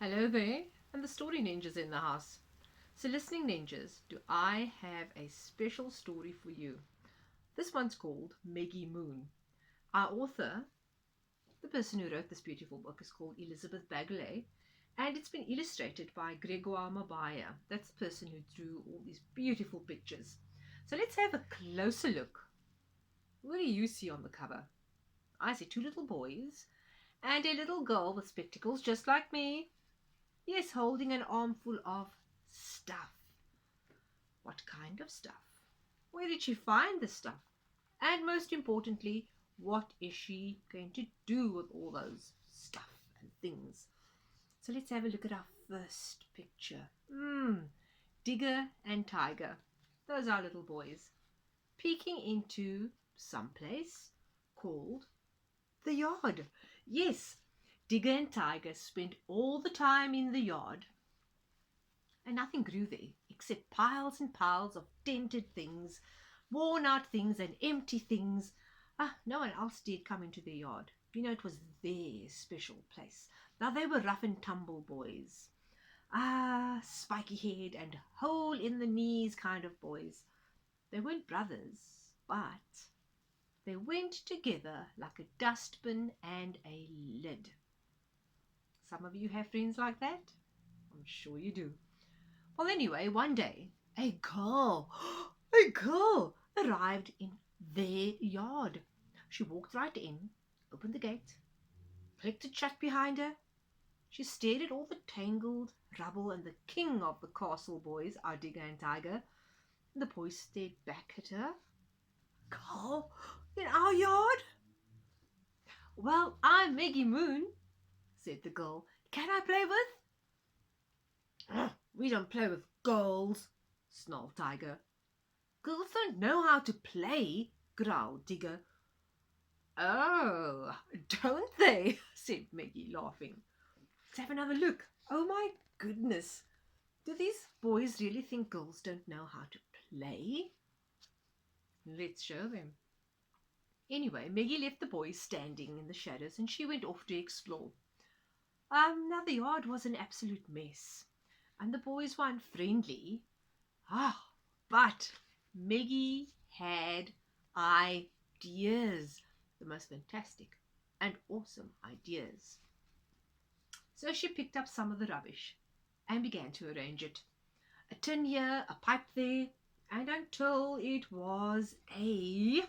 Hello there, and the story ninjas in the house. So, listening ninjas, do I have a special story for you? This one's called Meggie Moon. Our author, the person who wrote this beautiful book, is called Elizabeth Baguley, and it's been illustrated by Gregoire Mabaya. That's the person who drew all these beautiful pictures. So, let's have a closer look. What do you see on the cover? I see two little boys and a little girl with spectacles, just like me. Yes, holding an armful of stuff. What kind of stuff? Where did she find the stuff? And most importantly, what is she going to do with all those stuff and things? So let's have a look at our first picture. Digger and Tiger. Those are little boys peeking into some place called the yard. Yes, Digger and Tiger spent all the time in the yard, and nothing grew there except piles and piles of dented things, worn out things, and empty things. No one else dared come into their yard. It was their special place. Now they were rough and tumble boys. Spiky head and hole in the knees kind of boys. They weren't brothers, but they went together like a dustbin and a lid. Some of you have friends like that? I'm sure you do. Well, anyway, one day, a girl, a girl arrived in their yard. She walked right in, opened the gate, clicked it shut behind her. She stared at all the tangled rubble and the king of the castle boys, our Digger and Tiger. And the boys stared back at her. Girl, in our yard? Well, I'm Meggie Moon, said the girl. Can I play with? We don't play with girls, snarled Tiger. Girls don't know how to play, growled Digger. Oh, don't they? Said Meggie, laughing. Let's have another look. Oh my goodness. Do these boys really think girls don't know how to play? Let's show them. Anyway, Meggie left the boys standing in the shadows and she went off to explore. Now the yard was an absolute mess and the boys were unfriendly. But Meggie had ideas, the most fantastic and awesome ideas. So she picked up some of the rubbish and began to arrange it. A tin here, a pipe there, and until it was I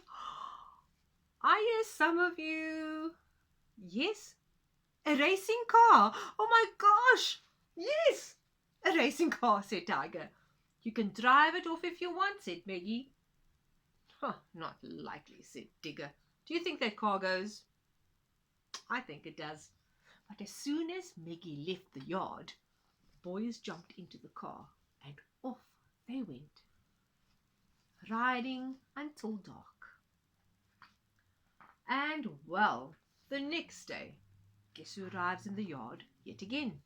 hear some of you. Yes, a racing car. Oh my gosh. Yes, a racing car, said Tiger. You can drive it off if you want, said Meggie. Not likely, said Digger. Do you think that car goes? I think it does. But as soon as Meggie left the yard, the boys jumped into the car and off they went, riding until dark. And well, the next day, guess who arrives in the yard yet again?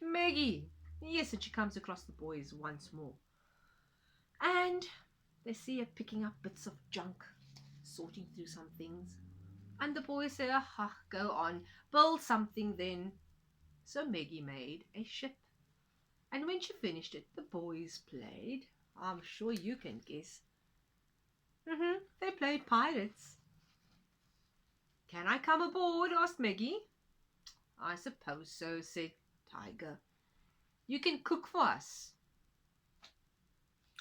Meggie. Yes, and she comes across the boys once more. And they see her picking up bits of junk, sorting through some things. And the boys say, go on, build something then. So Meggie made a ship. And when she finished it, the boys played. I'm sure you can guess. They played pirates. Can I come aboard? Asked Meggie. I suppose so, said Tiger. You can cook for us.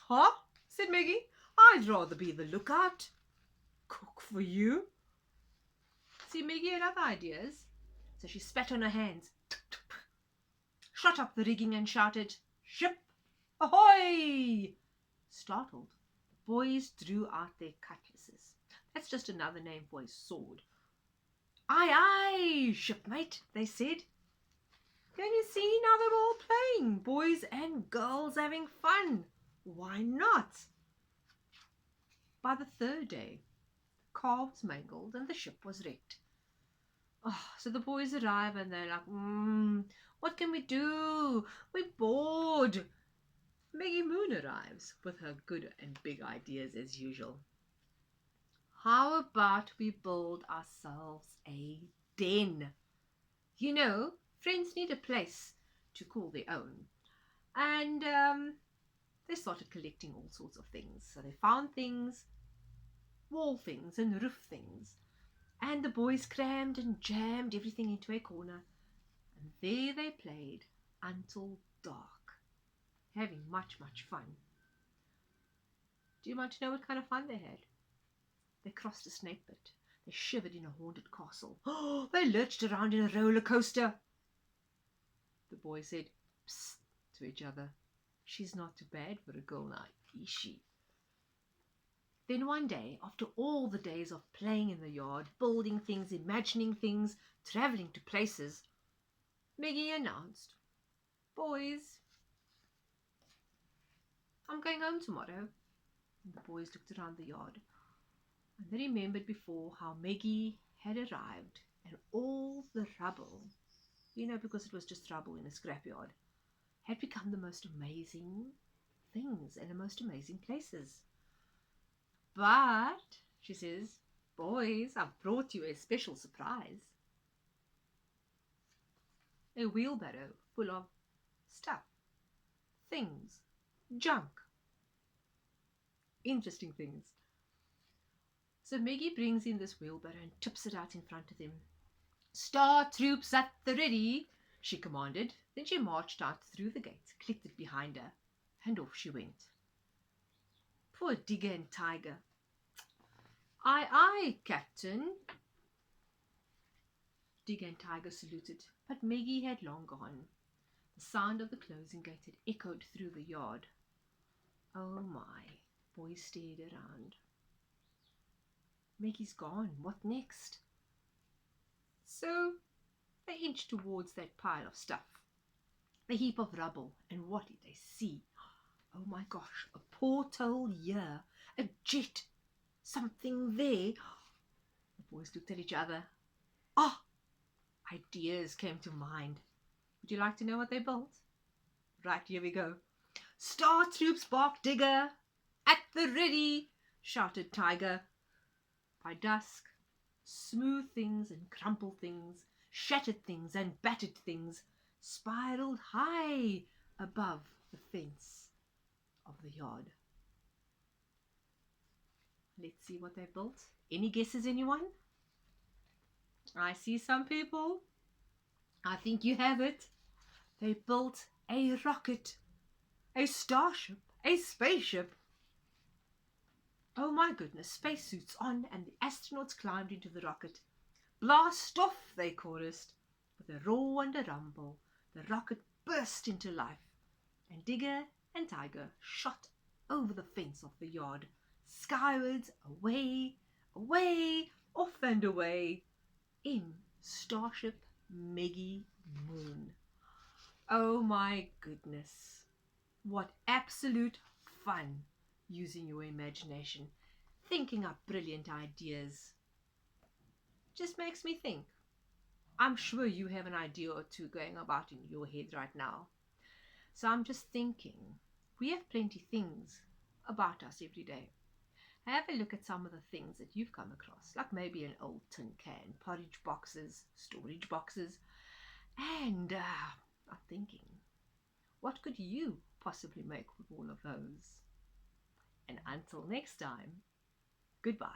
Huh? Said Meggie. I'd rather be the lookout. Cook for you? See, Meggie had other ideas. So she spat on her hands, shot up the rigging and shouted, Ship ahoy! Startled, the boys drew out their cutlasses. That's just another name for a sword. Aye, aye, shipmate, they said. Can you see now they're all playing, boys and girls having fun? Why not? By the third day, the car was mangled and the ship was wrecked. So the boys arrive and they're like, what can we do? We're bored. Meggie Moon arrives with her good and big ideas as usual. How about we build ourselves a den? Friends need a place to call their own. And they started collecting all sorts of things. So they found things, wall things and roof things. And the boys crammed and jammed everything into a corner. And there they played until dark, having much, much fun. Do you want to know what kind of fun they had? They crossed a snake pit. They shivered in a haunted castle. Oh, they lurched around in a roller coaster. The boys said, psst, to each other. She's not too bad for a girl now, is she? Then one day, after all the days of playing in the yard, building things, imagining things, traveling to places, Meggie announced, boys, I'm going home tomorrow. And the boys looked around the yard and they remembered before how Meggie had arrived and all the rubble, because it was just rubble in a scrapyard, had become the most amazing things and the most amazing places. But, she says, boys, I've brought you a special surprise. A wheelbarrow full of stuff, things, junk, interesting things. So Meggie brings in this wheelbarrow and tips it out in front of them. Star troops at the ready, she commanded. Then she marched out through the gate, clicked it behind her, and off she went. Poor Digger and Tiger. Aye, aye, Captain. Digger and Tiger saluted, but Meggie had long gone. The sound of the closing gate had echoed through the yard. Oh my, boys stared around. Meggie's gone. What next? So they inched towards that pile of stuff, the heap of rubble, and what did they see? Oh my gosh, a porthole here, a jet, something there. The boys looked at each other. Ah, ideas came to mind. Would you like to know what they built? Right, here we go. Star troops bark Digger, at the ready, shouted Tiger. By dusk, smooth things and crumpled things, shattered things and battered things spiraled high above the fence of the yard. Let's see what they built. Any guesses, anyone? I see some people. I think you have it. They built a rocket, a starship, a spaceship. Oh my goodness, spacesuits on, and the astronauts climbed into the rocket. Blast off, they chorused. With a roar and a rumble, the rocket burst into life, and Digger and Tiger shot over the fence of the yard, skywards, away, away, off and away, in Starship Meggie Moon. Oh my goodness, what absolute fun using your imagination, thinking up brilliant ideas. Just makes me think. I'm sure you have an idea or two going about in your head right now. So I'm just thinking, we have plenty things about us every day. Have a look at some of the things that you've come across, like maybe an old tin can, porridge boxes, storage boxes, and I'm thinking, what could you possibly make with all of those? And until next time, goodbye.